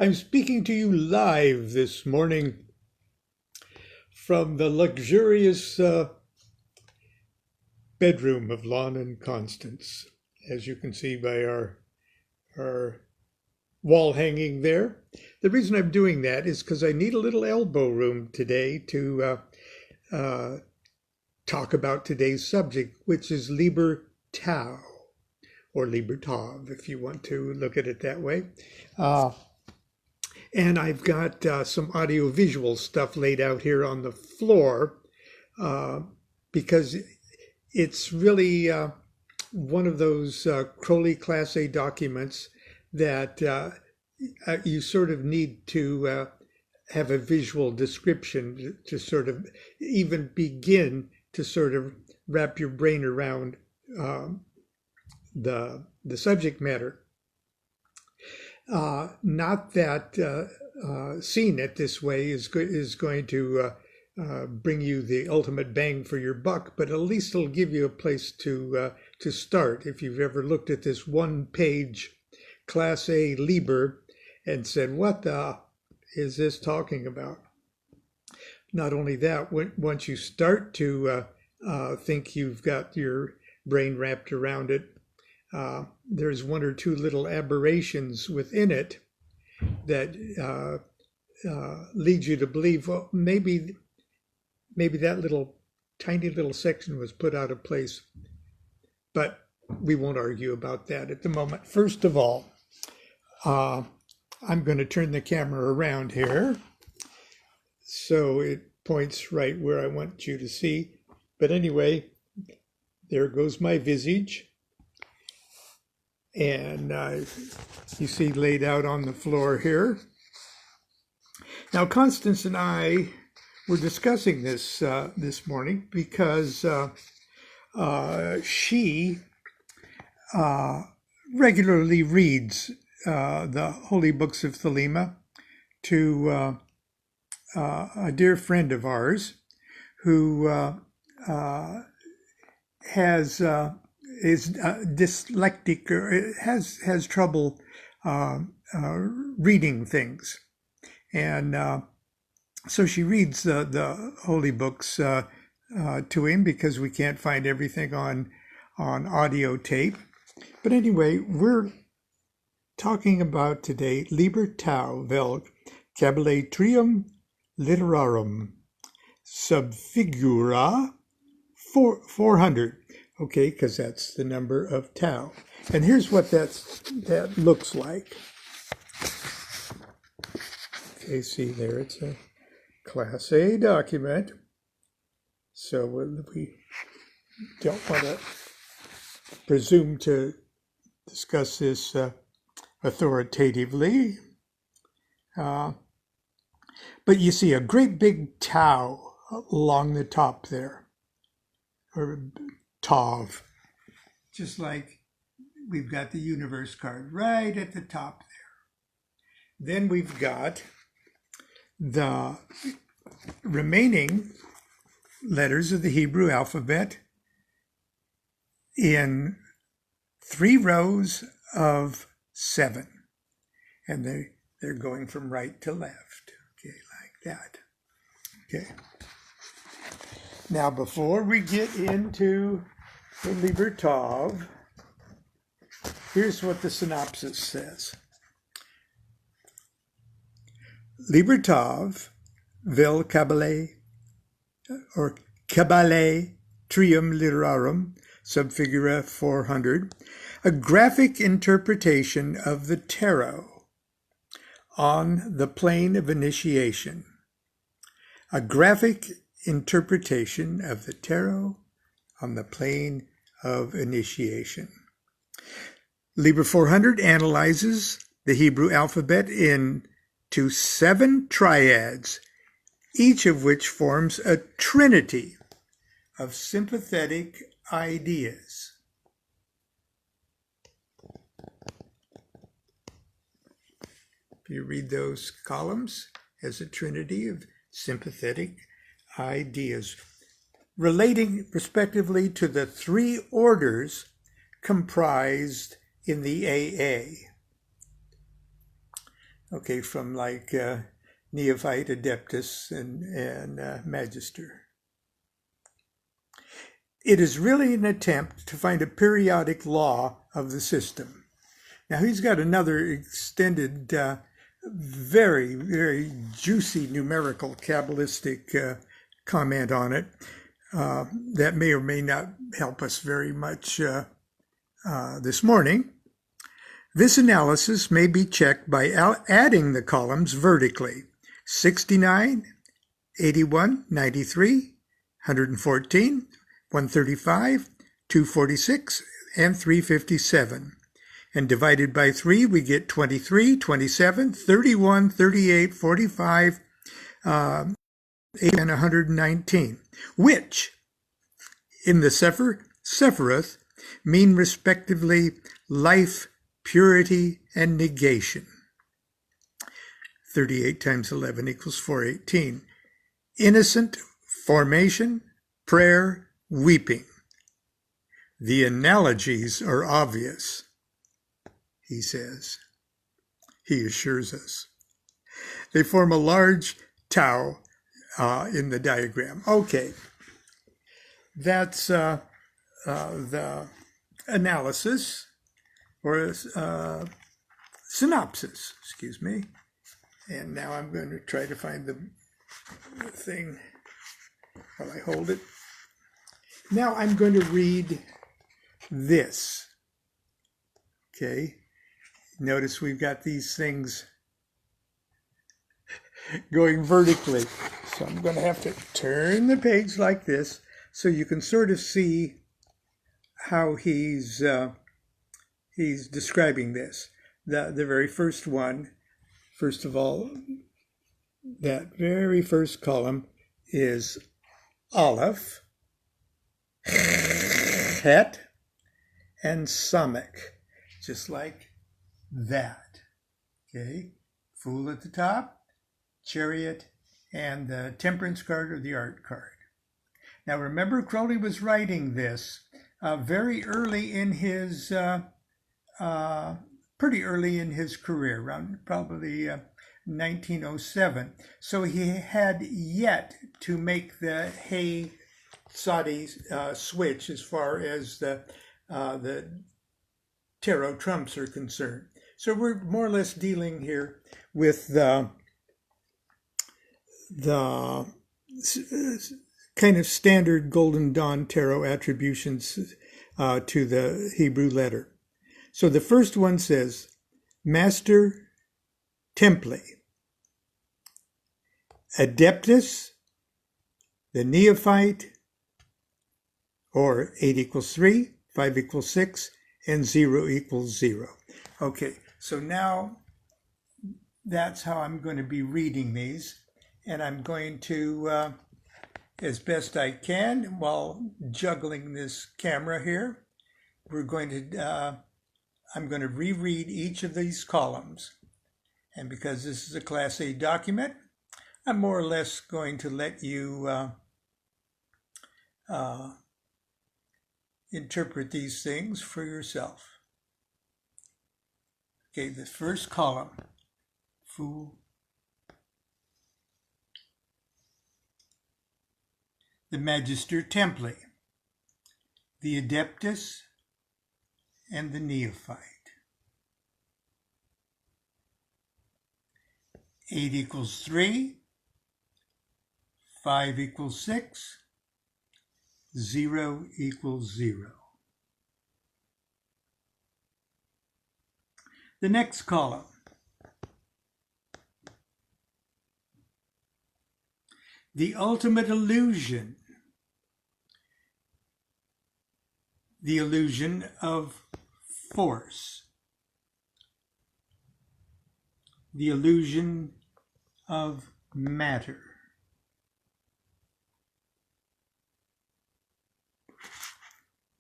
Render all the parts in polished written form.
I'm speaking to you live this morning from the luxurious bedroom of Lon and Constance, as you can see by our wall hanging there. The reason I'm doing that is because I need a little elbow room today to talk about today's subject, which is Liber Tau, or Liber Tau, if you want to look at it that way. And I've got some audio-visual stuff laid out here on the floor because it's really one of those Crowley Class A documents that you sort of need to have a visual description to sort of even begin to sort of wrap your brain around the subject matter. Not that seeing it this way is going to bring you the ultimate bang for your buck, but at least it'll give you a place to start. If you've ever looked at this one-page Class A Liber and said, "What the is this talking about?" Not only that, once you start to think you've got your brain wrapped around it, there's one or two little aberrations within it that lead you to believe, well, maybe that tiny little section was put out of place. But we won't argue about that at the moment. First of all, I'm going to turn the camera around here so it points right where I want you to see. But anyway, there goes my visage. And you see laid out on the floor here. Now, Constance and I were discussing this this morning because she regularly reads the Holy Books of Thelema to a dear friend of ours who is dyslexic or has trouble reading things, and so she reads the holy books to him because we can't find everything on audio tape. But anyway, we're talking about today Liber Tau vel kabbalistic literarum subfigura 400. Okay, because that's the number of tau. And here's what that looks like. Okay, see there, it's a Class A document. So we don't want to presume to discuss this authoritatively. But you see a great big tau along the top there, or Tav, just like we've got the universe card right at the top there. Then we've got the remaining letters of the Hebrew alphabet in 3 rows of 7. And they're going from right to left, okay, like that. Okay. Now, before we get into the Liber Tau, here's what the synopsis says. Liber Tau vel kabbale or kabbale trium literarum subfigura 400, a graphic interpretation of the tarot on the plane of initiation. A graphic interpretation of the tarot on the plane of initiation. Liber 400 analyzes the Hebrew alphabet into 7 triads, each of which forms a trinity of sympathetic ideas. If you read those columns as a trinity of sympathetic ideas, relating respectively to the 3 orders comprised in the AA. Okay, from like neophyte, adeptus, and magister. It is really an attempt to find a periodic law of the system. Now he's got another extended, very, very juicy numerical kabbalistic comment on it that may or may not help us very much this morning. This analysis may be checked by adding the columns vertically: 69, 81, 93, 114, 135, 246, and 357. And divided by 3, we get 23, 27, 31, 38, 45, 8, and 119, which in the Sephiroth mean respectively life, purity, and negation. 38 times 11 equals 418. Innocent, formation, prayer, weeping. The analogies are obvious, he says. He assures us. They form a large tau in the diagram. Okay, that's the analysis, or synopsis, excuse me. And now I'm going to try to find the thing while I hold it. Now I'm going to read this. Okay, notice we've got these things going vertically. So I'm going to have to turn the page like this so you can sort of see how he's describing this. The very first one, first of all, that very first column is Aleph, Het, and Samek, just like that. Okay, Fool at the top, Chariot, and the Temperance card or the Art card. Now remember, Crowley was writing this very early in his, pretty early in his career, around probably 1907. So he had yet to make the Hay-Sadi switch as far as the tarot trumps are concerned. So we're more or less dealing here with the kind of standard Golden Dawn tarot attributions to the Hebrew letter. So the first one says, Master Templi, Adeptus, the neophyte, or 8 equals 3, 5 equals 6, and 0 equals 0. Okay, so now that's how I'm going to be reading these. And I'm going to, as best I can, while juggling this camera here, I'm going to reread each of these columns. And because this is a Class A document, I'm more or less going to let you interpret these things for yourself. Okay, the first column, Fool. The Magister Templi, the Adeptus, and the Neophyte. 8 equals 3, 5 equals 6, 0 equals 0. The next column, the ultimate illusion, the illusion of force, the illusion of matter.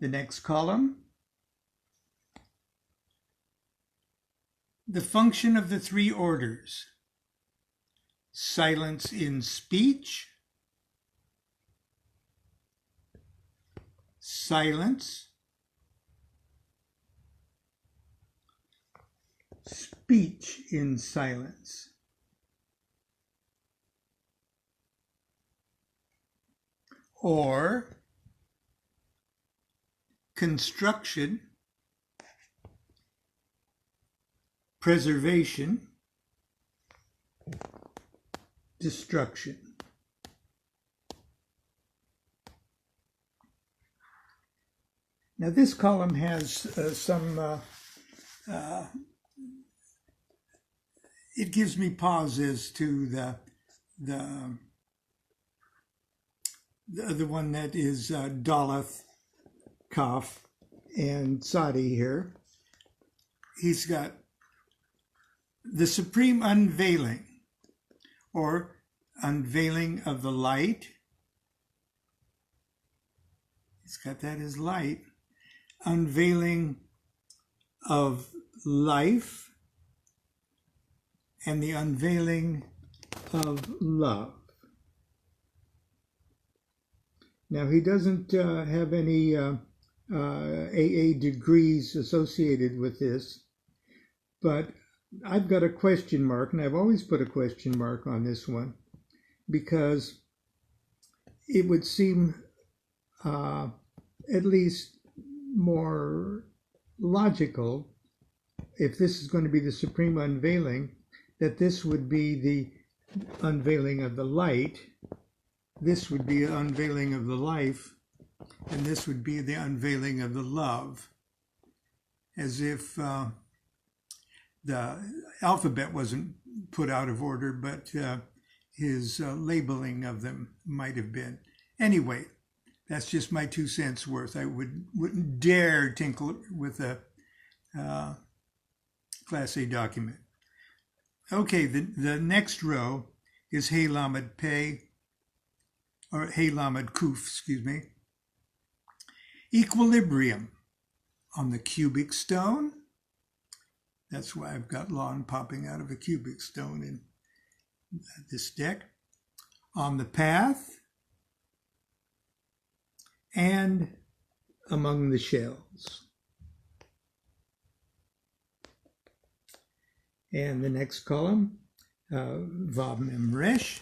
The next column, the function of the three orders: silence in speech, silence, speech in silence. Or construction, preservation, destruction. Now this column has it gives me pauses to the one that is Doloth, Kaf, and Sadi here. He's got the supreme unveiling, or unveiling of the light. He's got that as light. Unveiling of life, and the unveiling of love. Now, he doesn't have any AA degrees associated with this, but I've got a question mark, and I've always put a question mark on this one, because it would seem at least more logical, if this is going to be the supreme unveiling, that this would be the unveiling of the light, this would be an unveiling of the life, and this would be the unveiling of the love, as if the alphabet wasn't put out of order, but his labeling of them might have been. Anyway, that's just my 2 cents worth. I wouldn't dare tinkle with a Class A document. Okay, the next row is Hey Lamed Pei, or Hey Lamed Kuf, excuse me. Equilibrium on the cubic stone. That's why I've got Lon popping out of a cubic stone in this deck. On the path, and among the shells. And the next column, Vav Mem Resh,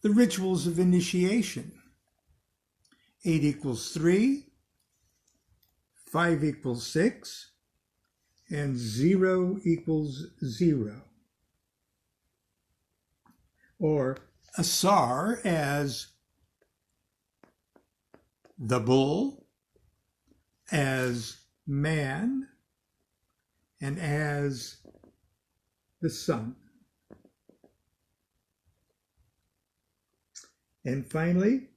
the rituals of initiation. 8 equals 3, 5 equals 6, and 0 equals 0. Or Asar as the bull, as man, and as the sun. And finally,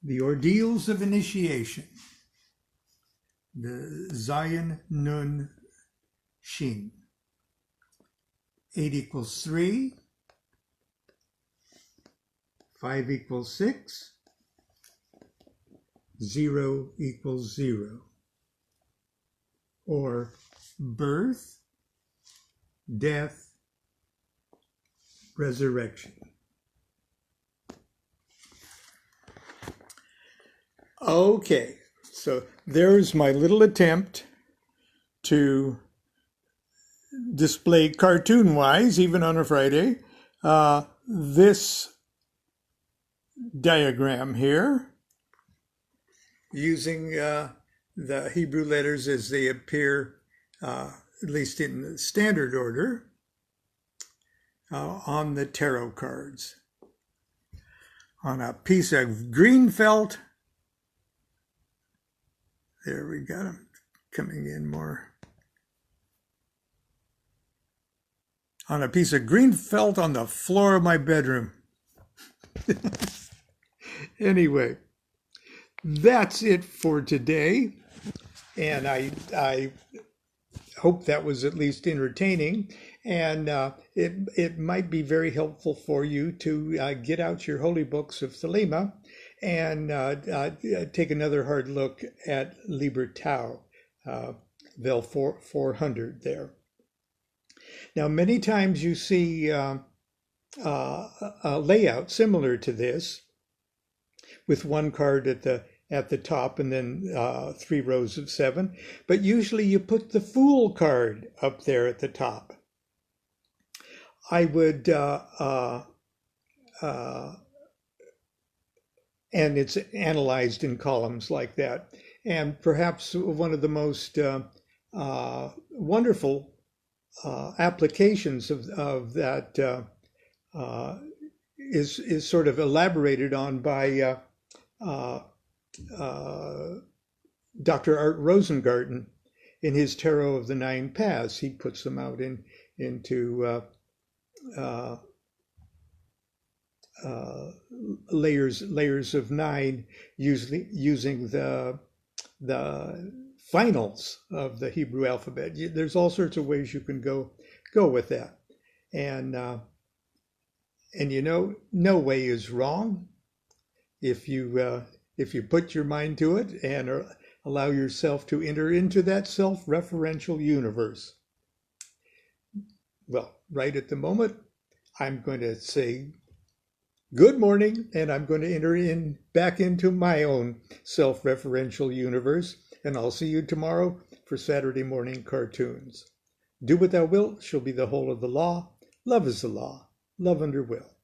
the ordeals of initiation, the Zayin Nun Shin. 8 equals 3, 5 equals 6, 0 equals 0. Or birth, death, resurrection. Okay, so there's my little attempt to display cartoon-wise, even on a Friday, this diagram here, using the Hebrew letters as they appear, at least in the standard order, on the tarot cards. On a piece of green felt, there we got them coming in more. On a piece of green felt on the floor of my bedroom. Anyway, that's it for today. And I hope that was at least entertaining. And it might be very helpful for you to get out your holy books of Thelema and take another hard look at Liber Tau, Vel 400 there. Now, many times you see a layout similar to this, with one card at the at the top, and then 3 rows of 7. But usually you put the Fool card up there at the top. I would, and it's analyzed in columns like that. And perhaps one of the most wonderful applications of that is sort of elaborated on by Dr. Art Rosengarten in his Tarot of the 9 Paths. He puts them out into layers of 9, usually using the finals of the Hebrew alphabet. There's all sorts of ways you can go with that, and you know, no way is wrong if you put your mind to it and allow yourself to enter into that self-referential universe. Well, right at the moment, I'm going to say good morning, and I'm going to enter back into my own self-referential universe, and I'll see you tomorrow for Saturday morning cartoons. Do what thou wilt shall be the whole of the law. Love is the law. Love under will.